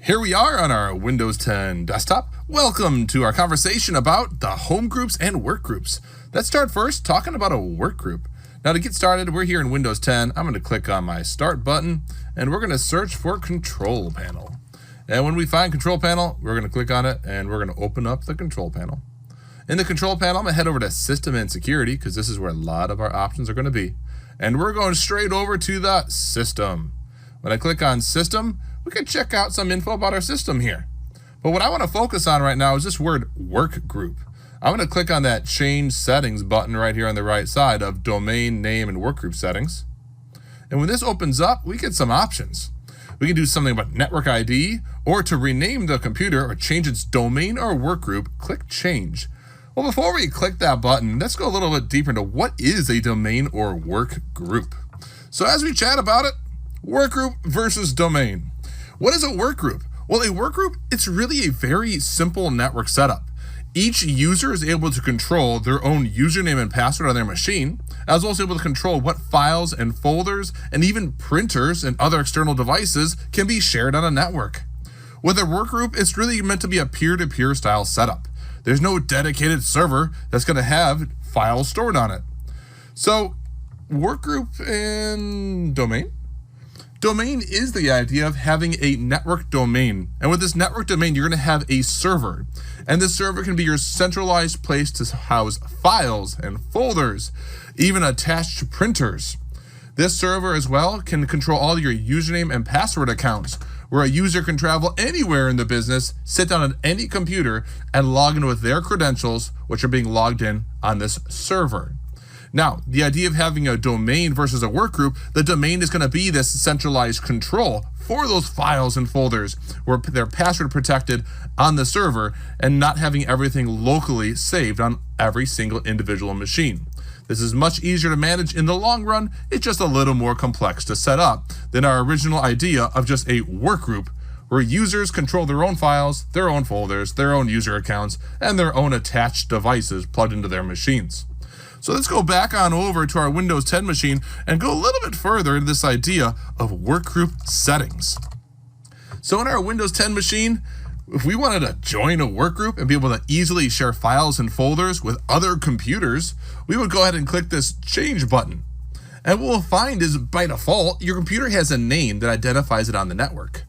Here we are on our Windows 10 desktop. Welcome to our conversation about the home groups and work groups. Let's start first talking about a work group. Now to get started, we're here in Windows 10. I'm going to click on my Start button and we're going to search for Control Panel. And when we find Control Panel, we're going to click on it and we're going to open up the Control Panel. In the Control Panel, I'm going to head over to System and Security because this is where a lot of our options are going to be. And we're going straight over to the System. When I click on System, we can check out some info about our system here. But what I want to focus on right now is this word work group. I'm going to click on that Change Settings button right here on the right side of Domain Name and Workgroup Settings. And when this opens up, we get some options. We can do something about network ID, or to rename the computer or change its domain or workgroup, click Change. Well, before we click that button, let's go a little bit deeper into what is a domain or work group. So as we chat about it, work group versus domain. What is a work group? Well, a work group, it's really a very simple network setup. Each user is able to control their own username and password on their machine, as well as able to control what files and folders and even printers and other external devices can be shared on a network. With a work group, it's really meant to be a peer-to-peer style setup. There's no dedicated server that's going to have files stored on it. So, work group and domain? Domain is the idea of having a network domain. And with this network domain, you're going to have a server. And this server can be your centralized place to house files and folders, even attached printers. This server as well can control all your username and password accounts, where a user can travel anywhere in the business, sit down on any computer, and log in with their credentials, which are being logged in on this server. Now, the idea of having a domain versus a work group, the domain is going to be this centralized control for those files and folders where they're password protected on the server and not having everything locally saved on every single individual machine. This is much easier to manage in the long run. It's just a little more complex to set up than our original idea of just a work group where users control their own files, their own folders, their own user accounts, and their own attached devices plugged into their machines. So let's go back on over to our Windows 10 machine and go a little bit further into this idea of workgroup settings. So in our Windows 10 machine, if we wanted to join a workgroup and be able to easily share files and folders with other computers, we would go ahead and click this Change button. And what we'll find is by default, your computer has a name that identifies it on the network.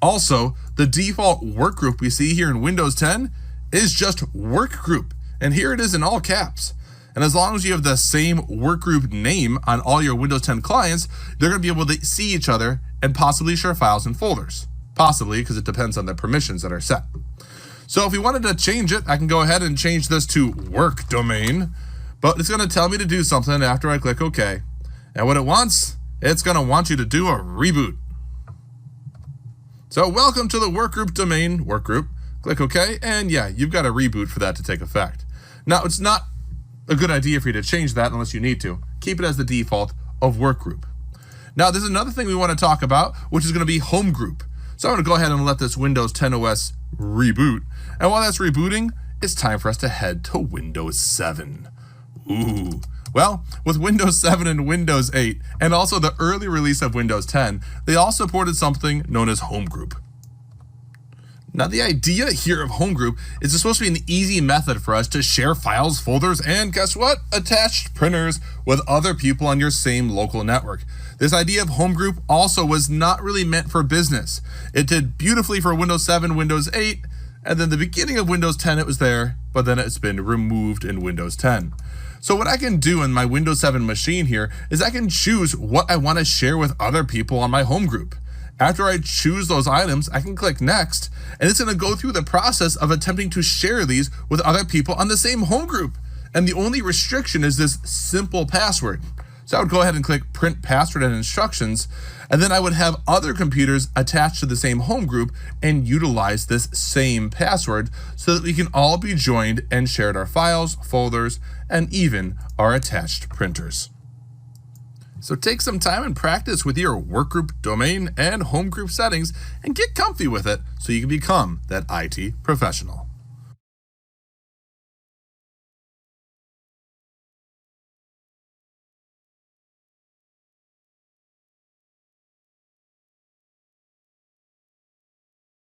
Also, the default workgroup we see here in Windows 10 is just workgroup. And here it is in all caps. And as long as you have the same workgroup name on all your Windows 10 clients, they're going to be able to see each other and possibly share files and folders. Possibly, because it depends on the permissions that are set. So if we wanted to change it, I can go ahead and change this to work domain, but it's going to tell me to do something after I click OK. And what it wants, it's going to want you to do a reboot. So welcome to the workgroup domain workgroup. Click OK, and yeah, you've got a reboot for that to take effect. Now, it's not a good idea for you to change that unless you need to. Keep it as the default of workgroup. Now, there's another thing we want to talk about, which is going to be home group. So I'm going to go ahead and let this Windows 10 OS reboot. And while that's rebooting, it's time for us to head to Windows 7. Ooh. Well, with Windows 7 and Windows 8, and also the early release of Windows 10, they all supported something known as home group. Now, the idea here of home group is it's supposed to be an easy method for us to share files, folders, and guess what? Attached printers with other people on your same local network. This idea of home group also was not really meant for business. It did beautifully for Windows 7, Windows 8, and then the beginning of Windows 10 it was there, but then it's been removed in Windows 10. So what I can do in my Windows 7 machine here is I can choose what I want to share with other people on my home group. After I choose those items, I can click Next, and it's going to go through the process of attempting to share these with other people on the same home group. And the only restriction is this simple password. So I would go ahead and click Print Password and Instructions, and then I would have other computers attached to the same home group and utilize this same password so that we can all be joined and shared our files, folders, and even our attached printers. So take some time and practice with your workgroup domain and home group settings and get comfy with it so you can become that IT professional.